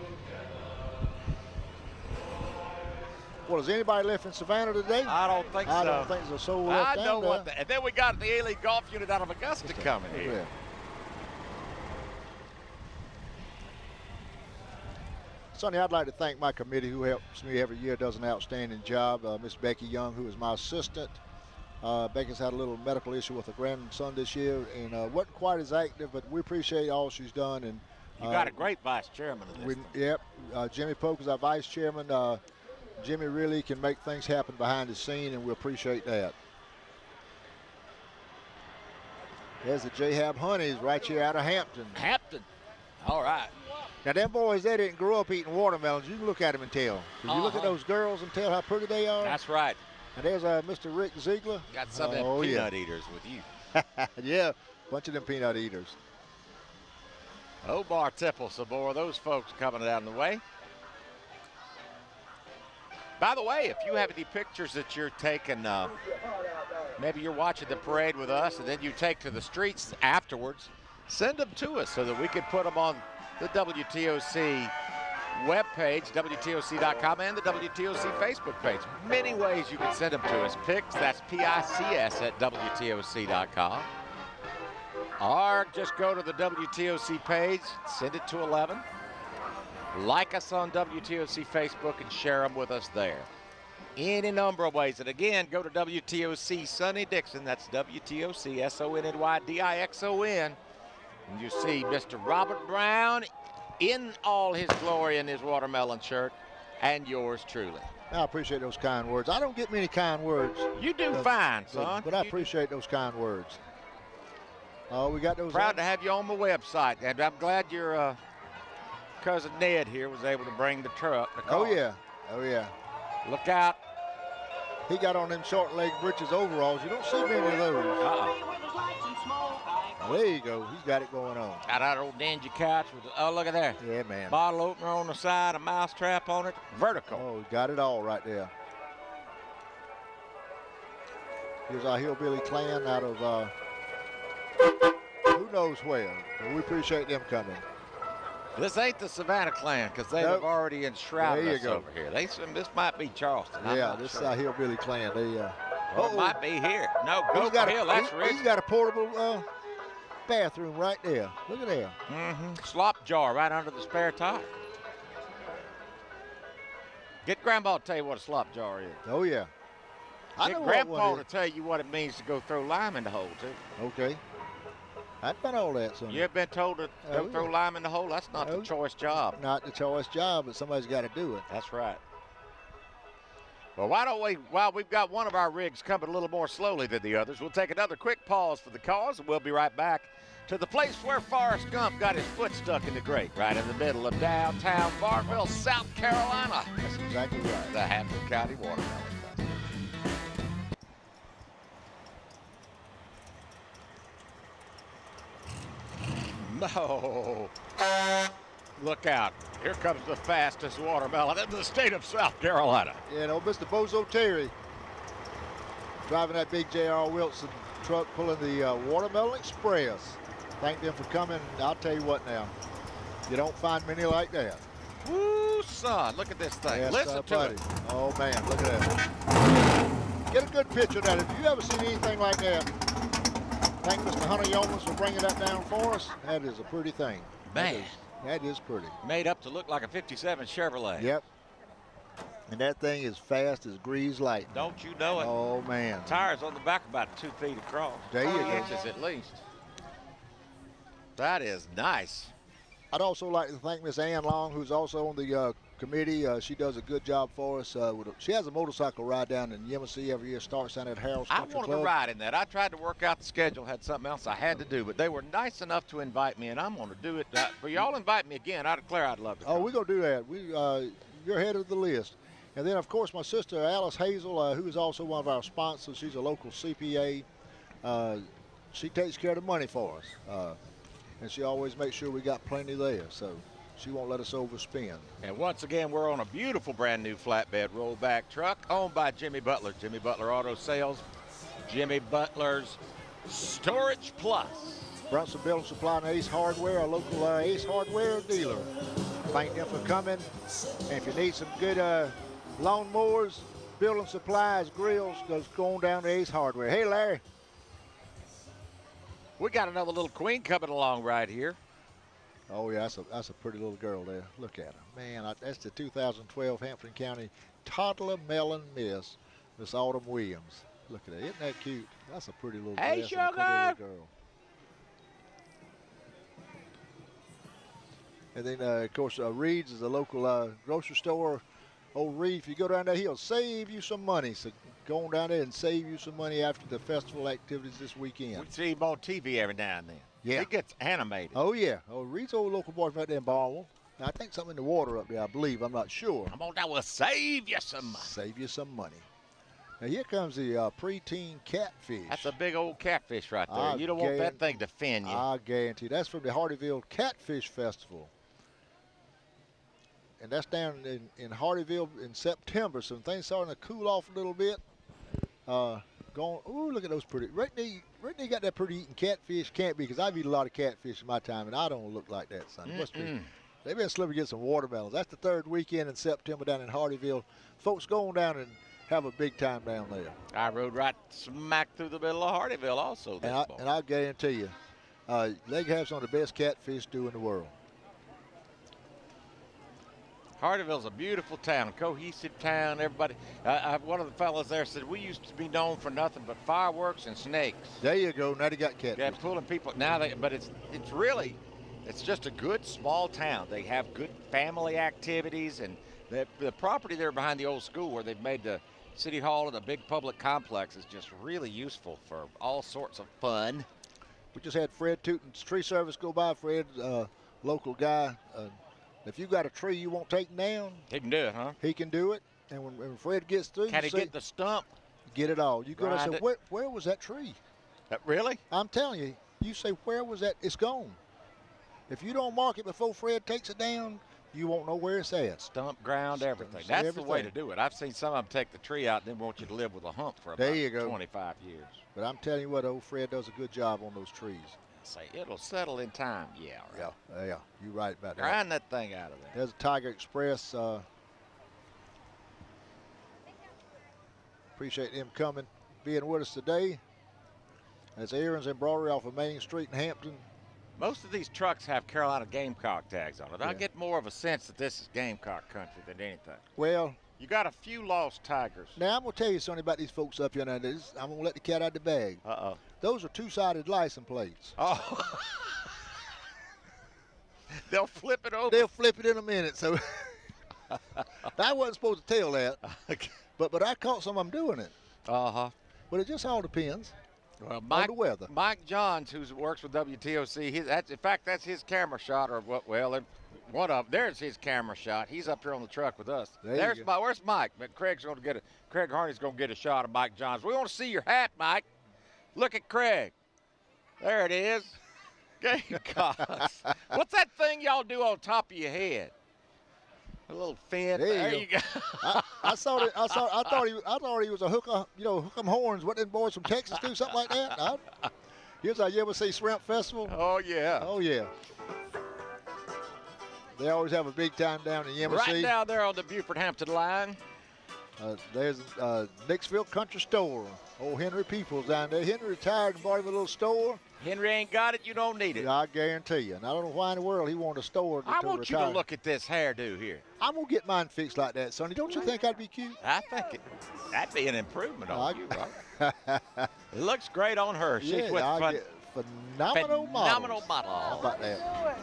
Well, is anybody left in Savannah today? I don't think so. I don't think there's a soul left I know down what there. And then we got the A-League golf unit out of Augusta coming here. Sonny, I'd like to thank my committee who helps me every year, does an outstanding job. Miss Becky Young, who is my assistant. Becky's had a little medical issue with her grandson this year and wasn't quite as active, but we appreciate all she's done. And You got a great vice chairman of this. Yep. Jimmy Polk is our vice chairman. Jimmy really can make things happen behind the scene, and we appreciate that. There's the J-Hab Honeys right here out of Hampton. Hampton. All right. Now, them boys, they didn't grow up eating watermelons. You can look at them and tell. You look at those girls and tell how pretty they are. That's right. And there's Mr. Rick Ziegler. Got some of them peanut eaters with you. Yeah, bunch of them peanut eaters. Obar Tipple, some more of those folks coming down the way. By the way, if you have any pictures that you're taking, maybe you're watching the parade with us and then you take to the streets afterwards, send them to us so that we can put them on the WTOC webpage, WTOC.com, and the WTOC Facebook page. Many ways you can send them to us. Pics, that's PICS at WTOC.com. Or just go to the WTOC page, send it to 11. Like us on WTOC Facebook and share them with us there. Any number of ways. And again, go to WTOC Sonny Dixon. That's WTOC SONNYDIXON. And you see Mr. Robert Brown in all his glory in his watermelon shirt, and yours truly. I appreciate those kind words. I don't get many kind words. You do fine, son. But I appreciate those kind words. We got those. Proud to have you on my website, and I'm glad your cousin Ned here was able to bring the truck. Oh yeah, oh yeah. Look out. He got on them short leg breeches overalls. You don't see many of those. There you go. He's got it going on. Got out old dingy couch with, oh, look at there. Yeah, man. Bottle opener on the side, a mouse trap on it, vertical. Oh, got it all right there. Here's our hillbilly clan out of who knows where. But we appreciate them coming. This ain't the Savannah clan because they have already enshrouded us over here. This might be Charleston. Yeah, this is our hillbilly clan. They it might be here. No, Goat Hill, that's rich. He's got a portable bathroom right there. Look at there. Slop jar right under the spare tire. Get Grandpa to tell you what a slop jar is. Oh, yeah. Get Grandpa to tell you what it means to go throw lime in the hole, too. Okay. I've been all that, son. You ever been told to go throw lime in the hole? That's not the choice job. Not the choice job, but somebody's got to do it. That's right. Well, why don't we, while we've got one of our rigs coming a little more slowly than the others, we'll take another quick pause for the cause, and we'll be right back to the place where Forrest Gump got his foot stuck in the grate, right in the middle of downtown Farmville, South Carolina. That's exactly right. The Hampton County Watermelon Festival. No. Look out. Here comes the fastest watermelon in the state of South Carolina. Yeah, no, Mr. Bozo Terry driving that big J.R. Wilson truck pulling the Watermelon Express. Thank them for coming. I'll tell you what now. You don't find many like that. Woo, son. Look at this thing. Yes, Listen to it. Oh, man. Look at that. Get a good picture of that. If you ever seen anything like that, thank Mr. Hunter Yeomans for bringing that down for us. That is a pretty thing. Man. That is pretty. Made up to look like a 57 Chevrolet. Yep. And that thing is fast as greased lightning. Don't you know it? Oh, man. Tires on the back about 2 feet across. There you go. Inches at least. That is nice. I'd also like to thank Miss Ann Long, who's also on the committee. She does a good job for us. She has a motorcycle ride down in Yemassee every year, starts down at Harold's Country Club. I wanted to ride in that. I tried to work out the schedule, had something else I had to do, but they were nice enough to invite me, and I'm going to do it. For y'all invite me again, I declare I'd love to come. Oh, we're going to do that. You're head of the list. And then, of course, my sister, Alice Hazel, who is also one of our sponsors. She's a local CPA. She takes care of the money for us. And she always makes sure we got plenty there. So she won't let us overspend. And once again, we're on a beautiful brand new flatbed rollback truck owned by Jimmy Butler. Jimmy Butler Auto Sales. Jimmy Butler's Storage Plus. Brunson Building Supply and Ace Hardware, a local Ace Hardware dealer. Thank them for coming. And if you need some good lawn mowers, building supplies, grills, just go on down to Ace Hardware. Hey, Larry. We got another little queen coming along right here. Oh yeah, that's a pretty little girl there. Look at her, man. That's the 2012 Hampton County Toddler Melon Miss Autumn Williams. Look at that, isn't that cute? That's a pretty little Hey, dress and a pretty little sugar. girl. And then of course Reed's is a local grocery store. Old Reed, if you go down there, he'll save you some money. So go on down there and save you some money after the festival activities this weekend. We see him on TV every now and then. Yeah. He gets animated. Oh yeah. Oh, Reed's old local boy from out there in Barnwell. Now, I think something in the water up there, I believe. I'm not sure. Come on down, we'll save you some money. Save you some money. Now here comes the preteen catfish. That's a big old catfish right there. You don't want that thing to fin you. I guarantee. That's from the Hardyville Catfish Festival. And that's down in Hardyville in September. So things starting to cool off a little bit. Ooh, look at those pretty. Brittany got that pretty eating catfish. Can't be, because I've eaten a lot of catfish in my time, and I don't look like that, son. Must be. They've been slipping to get some watermelons. That's the third weekend in September down in Hardyville. Folks, go on down and have a big time down there. I rode right smack through the middle of Hardyville also this morning. And I'll guarantee you, they have some of the best catfish stew in the world. Hardyville's a beautiful town, cohesive town. Everybody, one of the fellas there said we used to be known for nothing but fireworks and snakes. There you go. Now they got catfish. Yeah, pulling people. But it's really, it's just a good small town. They have good family activities, and the property there behind the old school where they've made the city hall and the big public complex is just really useful for all sorts of fun. We just had Fred Tootin's tree service go by. Fred, local guy. If you got a tree you won't take down, He can do it, huh? he can do it. And when Fred gets through, Can you he see, get the stump? get it all. You go there and Grind say, it. where was that tree? Really? I'm telling you, you say, where was that? It's gone. If you don't mark it before Fred takes it down, you won't know where it's at. Stump, ground, everything. That's the way to do it. I've seen some of them take the tree out and then want you to live with a hump for There about you go. 25 years. But I'm telling you what, old Fred does a good job on those trees. Say, it'll settle in time. Yeah, right. Yeah, you're right about that. Grind that thing out of there. There's a Tiger Express. Appreciate them coming, being with us today. That's Aaron's Embroidery off of Main Street in Hampton. Most of these trucks have Carolina Gamecock tags on it. I Yeah. get more of a sense that this is Gamecock country than anything. Well, You got a few lost Tigers. now I'm going to tell you something about these folks up here now. I'm going to let the cat out of the bag. Uh-oh. Those are two-sided license plates. Oh. They'll flip it over. They'll flip it in a minute. So I wasn't supposed to tell that, but I caught some of them doing it. Uh-huh. But it just all depends Well, on the weather. Mike Johns, who works with WTOC, in fact, that's his camera shot, or what? Well, one of them. There's his camera shot. He's up here on the truck with us. There you go. Where's Mike? But Craig Harney's going to get a shot of Mike Johns. We want to see your hat, Mike. Look at Craig. There it is. Gamecocks. What's that thing y'all do on top of your head? A little fin. There you go. I thought he was a hooker, hook 'em horns. What them boys from Texas do, something like that. Here's how you ever see Shrimp Festival. Oh yeah. Oh yeah. They always have a big time down in Yemassee. Right down there on the Buford-Hampton line. There's Nixville Country Store. Old Henry Peoples down there. Henry retired and bought him a little store. Henry ain't got it, you don't need it. I guarantee you. And I don't know why in the world he wanted a store to I want retire. you to look at this hairdo here. I'm going to get mine fixed like that, Sonny. Don't you think that'd be cute? I think that'd be an improvement on you, right? It looks great on her. She's Yeah, with phenomenal models. model. How about that?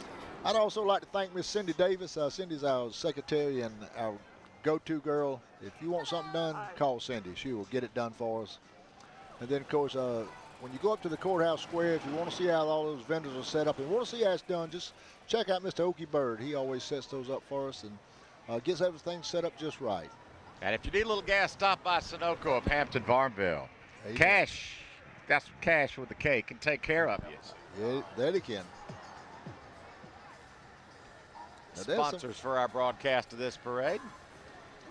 I'd also like to thank Miss Cindy Davis. Cindy's our secretary and our go-to girl. If you want something done, call Cindy. She will get it done for us. And then, of course, when you go up to the courthouse square, if you want to see how all those vendors are set up and want to see how it's done, just check out Mr. Okie Bird. He always sets those up for us and gets everything set up just right. And if you need a little gas, stop by Sunoco of Hampton, Farmville. There you Cash, got some cash with the K, can take care of you. go. Yeah, there they can. Now, there's some- Sponsors for our broadcast of this parade.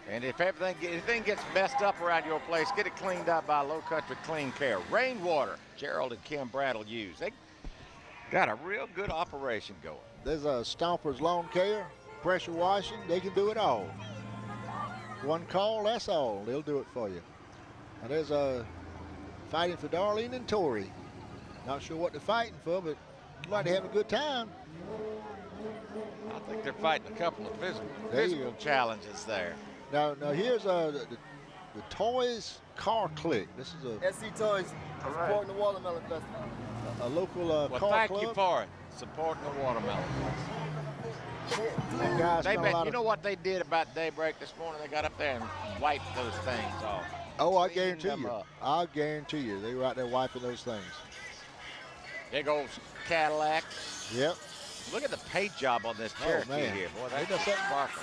And if anything gets messed up around your place, get it cleaned up by Low Country Clean Care. Rainwater, Gerald and Kim Brattle use. They got a real good operation going. There's Stomper's Lawn Care, pressure washing. They can do it all. One call, that's all. They'll do it for you. And there's Fighting for Darlene and Tori. Not sure what they're fighting for, but like to have a good time. I think they're fighting a couple of There you physical go. challenges there. Now here's the Toys Car Click. This is SC Toys supporting the Watermelon Festival. a local Well, car thank club. you for it, supporting the watermelon. And guys They spent a lot you of- know what they did about daybreak this morning? They got up there and wiped those things off. Oh, I Cleaned guarantee them you. up. I guarantee you. They were out there wiping those things. Big old Cadillac. Yep. Look at the paint job on this Cherokee man. here. Boy, Ain't that's that just something? sparkle.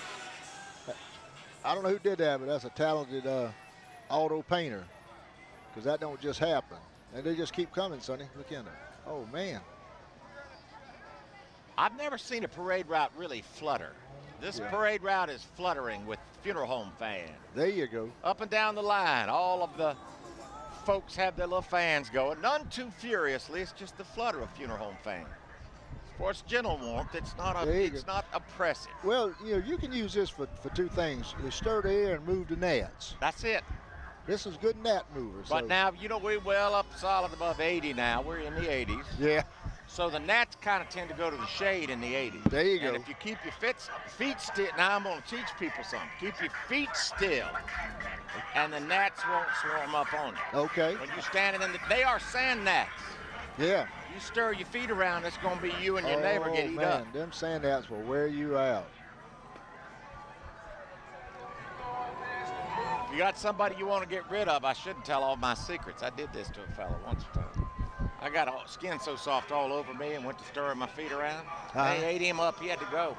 I don't know who did that, but that's a talented auto painter. Because that don't just happen. And they just keep coming, Sonny. Look in there. Oh, man. I've never seen a parade route really flutter. This parade route is fluttering with funeral home fans. There you go. Up and down the line, all of the folks have their little fans going. None too furiously. It's just the flutter of funeral home fans. For its gentle warmth, it's not There you it's go. not oppressive. Well, you can use this for two things. You stir the air and move the gnats. That's it. This is good gnat mover. But so- now, we're well up solid above 80 now. We're in the 80s. Yeah. So the gnats kind of tend to go to the shade in the 80s. There you And go. if you keep your feet still, now I'm going to teach people something. Keep your feet still, and the gnats won't swarm up on you. Okay. When you're standing they are sand gnats. Yeah. You stir your feet around, it's going to be you and your neighbor get eat man, up. them sand gnats will wear you out. If you got somebody you want to get rid of, I shouldn't tell all my secrets. I did this to a fella once. I got skin so soft all over me and went to stir my feet around. They ate him up. He had to go.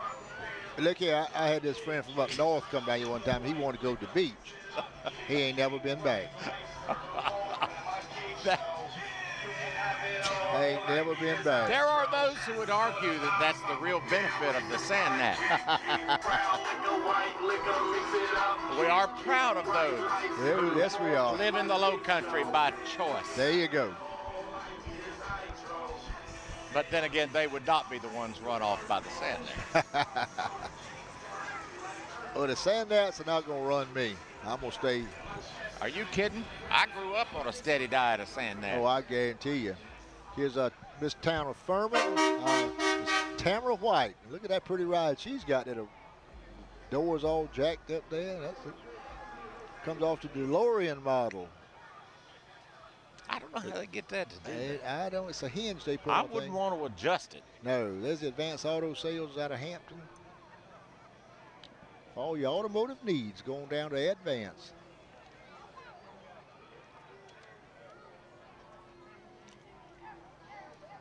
Look here, I had this friend from up north come down here one time. He wanted to go to the beach. He ain't never been back. Ain't never been back. There are those who would argue that that's the real benefit of the sand gnat. We are proud of those. Yes, we are. Live in the low country by choice. There you go. But then again, they would not be the ones run off by the sand gnat. Well, the sand gnats are not going to run me. I'm going to stay. Are you kidding? I grew up on a steady diet of sand gnat. Oh, I guarantee you. Here's Miss Tamara Furman, Miss Tamara White. Look at that pretty ride she's got there. The doors all jacked up there. That's it. Comes off the DeLorean model. I don't know how they get that to do that. I don't. It's a hinge they put I on the wouldn't thing. want to adjust it. No, there's the Advanced Auto Sales out of Hampton. All your automotive needs going down to Advance.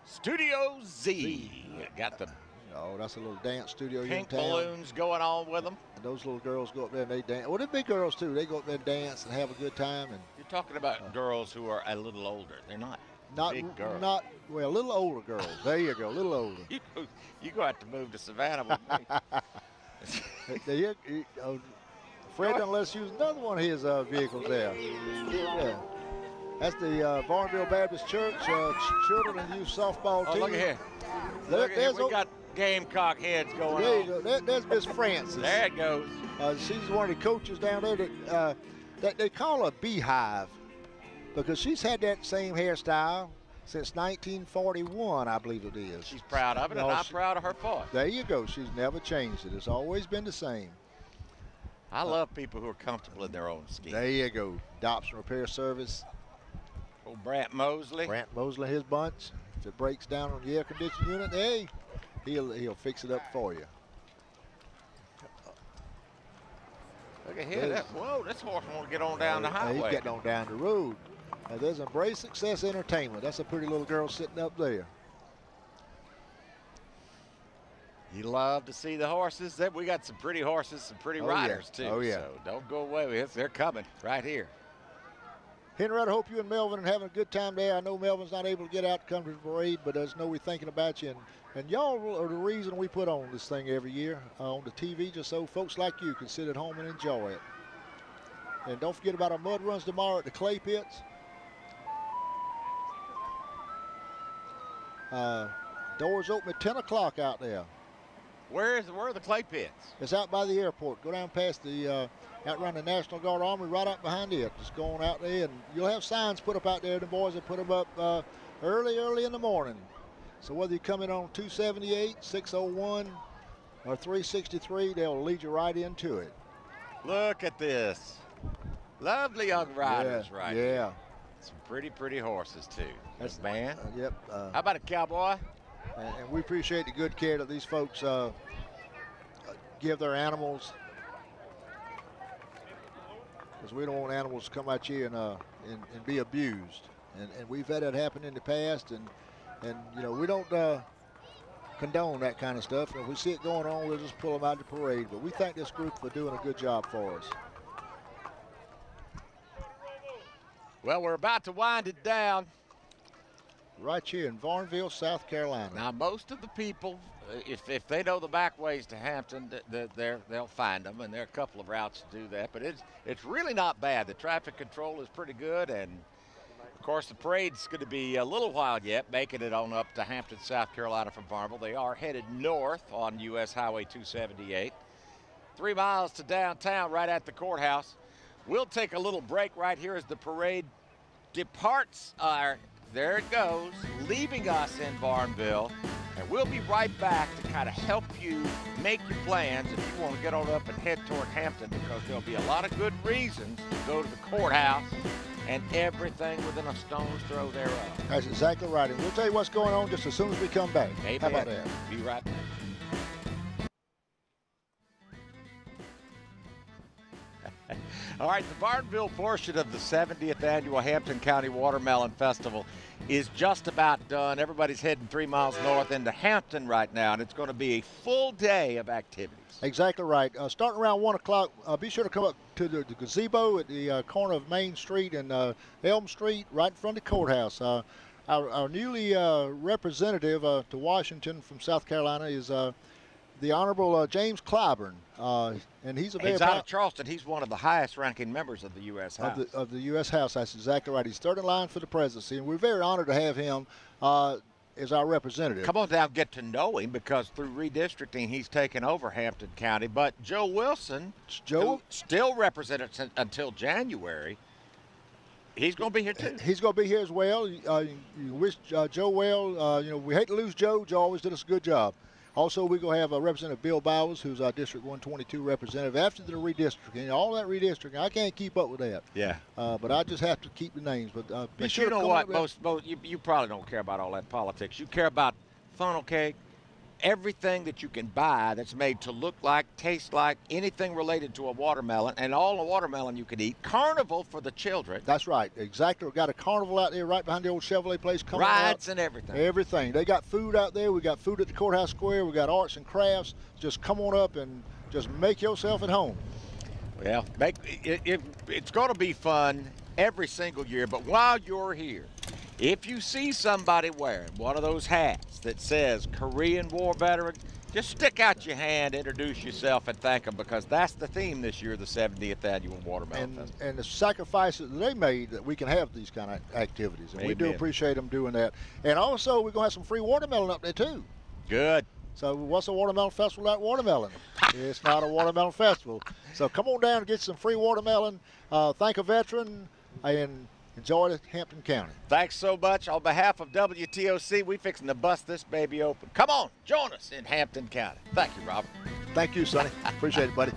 Studio Z. Got the Oh, that's a little dance studio pink here in town. balloons going on with them. And those little girls go up there and they dance. Well, the big girls too. They go up there and dance and have a good time. And You're talking about girls who are a little older. They're not big girls. Well, a little older girls. There you go, a little older. You go out to move to Savannah with me. Fred don't let us use another one of his vehicles there. Yeah. That's the Barnville Baptist Church Children and Youth Softball Oh, team. look at here. There- Look at here. there's We got Gamecock heads going There on. you go. There's Miss Francis. There it goes. She's one of the coaches down there that they call a beehive because she's had that same hairstyle since 1941, I believe it is. She's proud of it, and No, I'm she- proud of her for it. There you go. She's never changed it. It's always been the same. I love people who are comfortable in their own skin. There you go. Dobson Repair Service. Old Brant Mosley. Brant Mosley, his bunch. If it breaks down on the air conditioning unit, hey, he'll fix it up for you. Look at here. Whoa, this horse want to get on down the highway. He's getting on down the road. There's Embrace Success Entertainment. That's a pretty little girl sitting up there. You love to see the horses. We got some pretty horses, some pretty Oh, yeah. riders, too. Oh, yeah. So don't go away with it. They're coming right here. Henrietta, I hope you and Melvin are having a good time there. I know Melvin's not able to get out to come to the parade, but I just know we're thinking about you. And y'all are the reason we put on this thing every year on the TV, just so folks like you can sit at home and enjoy it. And don't forget about our mud runs tomorrow at the clay pits. Doors open at 10 o'clock out there. Where are the clay pits? It's out by the airport. Go down past the, out around the National Guard Armory, right out behind it. Just going out there, and you'll have signs put up out there. The boys will put them up early in the morning. So whether you come in on 278, 601, or 363, they'll lead you right into it. Look at this. Lovely young riders right here. Yeah. Some pretty horses, too. That's man. Yep. How about a cowboy? And we appreciate the good care that these folks give their animals, because we don't want animals to come at you and be abused. And we've had that happen in the past, and you know, we don't condone that kind of stuff. And if we see it going on, we'll just pull them out of the parade. But we thank this group for doing a good job for us. Well, we're about to wind it down. Right here in Varnville, South Carolina. Now, most of the people, if they know the back ways to Hampton, they'll find them, and there are a couple of routes to do that. But it's really not bad. The traffic control is pretty good, and of course the parade's going to be a little while yet, making it on up to Hampton, South Carolina from Varnville. They are headed north on U.S. Highway 278. 3 miles to downtown, right at the courthouse. We'll take a little break right here as the parade departs. There it goes, leaving us in Varnville. And we'll be right back to kind of help you make your plans if you want to get on up and head toward Hampton, because there'll be a lot of good reasons to go to the courthouse and everything within a stone's throw thereof. That's exactly right. And we'll tell you what's going on just as soon as we come back. Amen. How about that? Be right back. All right, the Varnville portion of the 70th annual Hampton County Watermelon Festival is just about done. Everybody's heading 3 miles north into Hampton right now, and it's going to be a full day of activities. Exactly right. Starting around 1 o'clock, be sure to come up to the gazebo at the corner of Main Street and Elm Street, right in front of the courthouse. Our newly representative to Washington from South Carolina is the Honorable James Clyburn, and he's out of Charleston. He's one of the highest-ranking members of the U.S. House. Of the U.S. House. That's exactly right. He's third in line for the presidency, and we're very honored to have him as our representative. Come on down, get to know him, because through redistricting, he's taken over Hampton County. But Joe Wilson, who still represented until January, he's going to be here too. He's going to be here as well. You wish Joe well. We hate to lose Joe. Joe always did us a good job. Also, we're going to have Representative Bill Bowers, who's our District 122 representative. After the redistricting, all that redistricting, I can't keep up with that. Yeah. But I just have to keep the names. But be sure you know to come what? You probably don't care about all that politics. You care about funnel cake, everything that you can buy that's made to look like, taste like, anything related to a watermelon, and all the watermelon you can eat. Carnival for the children. That's right. Exactly. We've got a carnival out there right behind the old Chevrolet place. Rides and everything. Everything. They got food out there. We got food at the courthouse square. We got arts and crafts. Just come on up and just make yourself at home. Well, it's going to be fun every single year, but while you're here, if you see somebody wearing one of those hats that says Korean War veteran, just stick out your hand, introduce yourself, and thank them, because that's the theme this year, the 70th Annual Watermelon Festival. And the sacrifices that they made that we can have these kind of activities. And Amen. We do appreciate them doing that. And also, we're going to have some free watermelon up there, too. Good. So what's a watermelon festival without watermelon? It's not a watermelon festival. So come on down and get some free watermelon. Thank a veteran, and enjoy the Hampton County. Thanks so much. On behalf of WTOC, we fixing to bust this baby open. Come on, join us in Hampton County. Thank you, Robert. Thank you, Sonny. Appreciate it, buddy.